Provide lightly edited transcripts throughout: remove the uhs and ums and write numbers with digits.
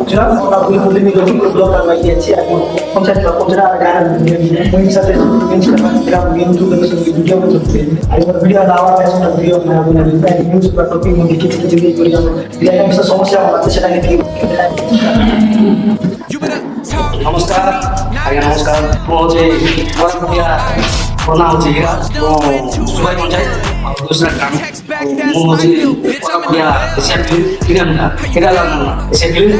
Kucera orang boleh boleh milih blog dan lagi aja. Kucera ada mungkin satu Instagram YouTube dan video itu. Ayo video ada awal saya video mana mana news per topik mungkin kita jadi video. Dia yang bisa somasi apa macam saya lagi. नमस्कार आज्ञा नमस्कार म चाहिँ बरपुरिया बना हो चाहिँ सुबाई पञ्चायत दूसरा काम म चाहिँ बरपुरिया एशिया फिल्म केटा गर्नु एशिया फिल्म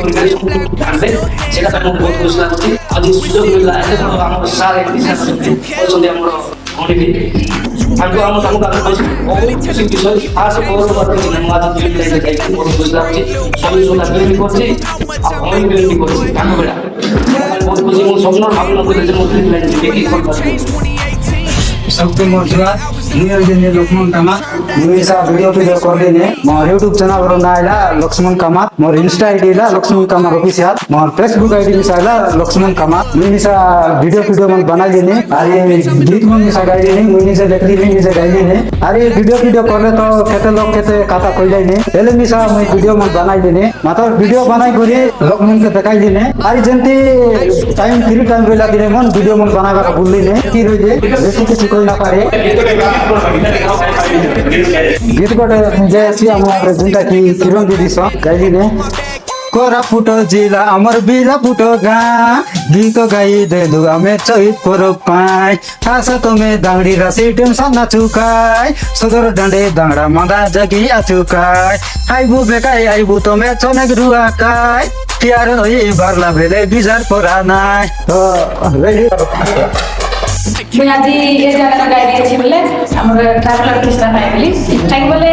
हामीले सेटा पनि बहुत खुसी लाग्छ आज सुযোগ मिला है तो हाम्रो सारे दिशा अझै हाम्रो अनिति हाम्रो आउनु काम गर्नु पर्छ बहुत खुसी विषय आज गौरव गर्दै छिन् म आज फिल्मलाई देखाइ बहुत खुसी लाग्छ सबै सुना फिल्म गर्छ हामी फिल्म गर्छ काम बेला बहुत खुसी म स्वप्न भावना गर्दै म फिल्मलाई देखि सक्छु सबको मोर्चुआ न्यू दिन लक्ष्मण कामत मुइसा भिडियो गर्दिने म YouTube च्यानल बनाइला लक्ष्मण कामत मोर इंस्टा आईडी ला लक्ष्मण कामत ऑफिशियल मोर फेसबुक आईडी मिसाइला लक्ष्मण कामत मुइसा वीडियो मन बनाइदिने अरे गीत मन मिसा गाइदिने मुइसा लेखदिने मिसा गाइदिने अरे वीडियो करले त केते लोग केते कथा कइलाइने एले मिसा म वीडियो मन बनाइदिने मात्र वीडियो बनाइ गरी लक्ष्मण के देखाइदिने अरे जंती टाइम फ्री टाइम बेला दिने मन वीडियो मन बनाइबा भुल्दिने कि रहिजे बेसी किछि कोइ ना पारे गीत गटे जैसी हमारे जिंदा की किरण दीदी सा गाइदिने कोरापुट जिल्ला अमर बिला पुटो गा गीत गाई दे दुगा में चहित परो पाई आशा तमे दांगडी रासी टेम सामना चुकाई सदर डंडे दांगडा मदा जगी आचुकाई आइबु बेकाई आइबु तमे चनेक रुआकाई प्यार होई बारला भेले बिजार परानाई मैं आज ये जगह गाइड अच्छी बोले हमारे ट्रैवलर किस्सा है बोली टाइम बोले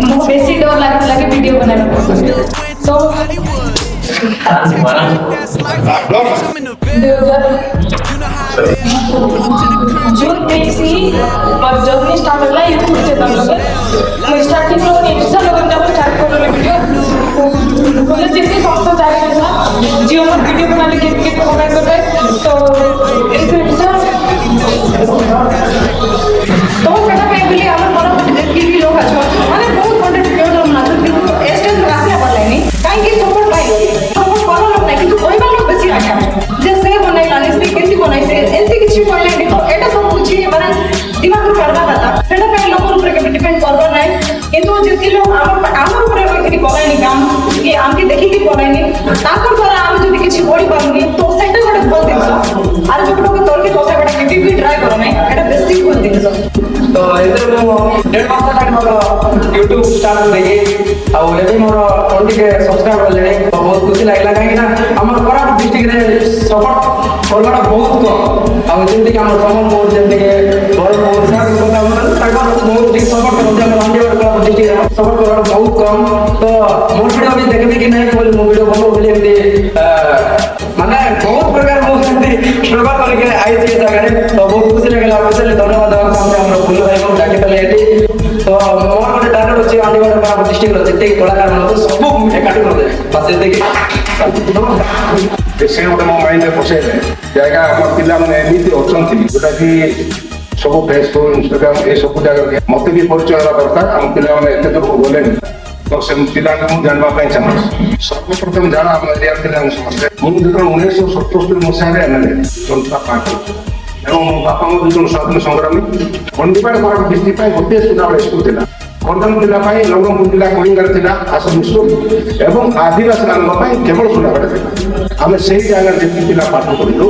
मुझे बेसिक डर लगे वीडियो बनाने तो जून में सी और जर्नी स्टार्ट होला यूट्यूब से तब लगे मैं स्टार्टिंग में एपिसोड लगे जब स्टार्ट कर रहे वीडियो बोले जितने सॉफ्ट जारी है ना जियो में वीडियो बनाने के कमेंट कर रहे तो एक एपिसोड तो सेटा पे बोली हमर बड़ा टीवी लोग अछि माने बहुत कंटेंट क्रिएटर बनाते কিন্তু एस्टेज राशि आपलाइनी काहे कि सपोर्ट पाई सपोर्ट करो लोग नहीं कि कोई बात बेसी आके जे से बनाई लाने से केंती बनाई से एंती किछि कहले देखो एटा सब कुछ माने दिमाग में करबा था सेटा पे लोग ऊपर के डिपेंड करबा नहीं किंतु जे लोग हमर ऊपर कि कोइनी काम कि आमके देखि कि कोइनी ताकर द्वारा हम जदी किछि बड़ी पारुनी तो सेटा गोटे बोल दिस आर जोटो के तोर के कोसा बेटा केबी ट्राई करो नहीं एटा बेसिक बोल दिस तो इधर मो 1.5 मास तक मोर YouTube स्टार्ट देगे आ लेबे मोर 20 के सब्सक्राइबर ले तो बहुत खुशी लागला काहे ना हमर कोरापुट डिस्ट्रिक्ट रे सपोर्ट करवाटा बहुत कम आ जेंति कि हमर समन मोर जेंति के बड़ मोरसा को काम ताका बहुत ठीक सपोर्ट कर जे हमर अंडे कोरापुट डिस्ट्रिक्ट सपोर्ट करवाटा बहुत कम तो मोर वीडियो भी देखबे कि नहीं बोले मो वीडियो बनो बोले एमती माने बहुत प्रकार मो जेंति प्रभाव करके आई छी जगह रे तो बहुत खुशी लागला आपसे धन्यवाद हमरा फुल भाई को डाके तले एटी तो मोर गोटे टार्गेट अछि अंडे कोरापुट डिस्ट्रिक्ट रो जते कलाकार मन सब एकाठी कर दे बस एते के से गोटे मो माइंड रे पसेले जायगा हमर पिला माने एमिति अछंती जोटा कि सब फेसबुक इंस्टाग्राम ए सब जगह मते भी परिचय होला दरकार हम पिला माने एते दूर बोले तो से पिला को जानबा पाई चाहू सर्वप्रथम जाना हम एरिया पिला हम समझते मु देखो 1977 मसिया रे एमएलए जनता पार्टी एवं बापा मो दुजन स्वाधीन संग्रामी बंदीपाड़ कोरापुट डिस्ट्रिक्ट पाई गोटे सुना स्कूल थिला खंडन जिला पाई नवरंगपुर जिला कोइंगार थिला आसम स्कूल एवं आदिवासी मान पाई केवल सुनागढ़ थिला हमें सही जगह जेति पिला पाठ करिलु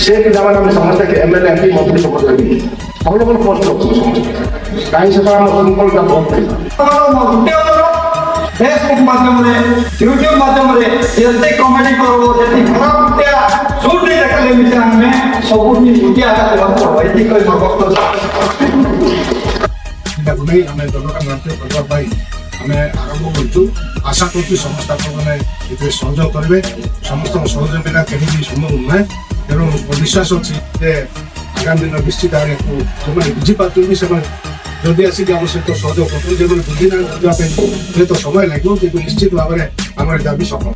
से पिला माने हम समझते कि एमएलए एमपी मंत्री सब करबी अवेलेबल पोस्ट लोग समझते काई से हम सिंपल का बहुत फेसबुक माध्यम रे यूट्यूब माध्यम रे जते कमेंट करो जते खराब त्या झूठ नहीं देखले मिसे हमें सब कुछ झूठिया आका लगतो एति कोई वक्त गुणे हमें दोनों मानते प्रभाव भाई हमें आरंभ करछु आशा करछु समस्त आप माने एते सहयोग करबे समस्त सहयोग बिना केही भी संभव नय एवं विश्वास अछि जे आगामी दिन निश्चित आरे को तुम्हें बुझी पातु भी समय जदि आसी जे हम सहित सहयोग करछु जे बुझी ना बुझा पे तो समय लागो कि निश्चित भाव में हमर दाबी सफल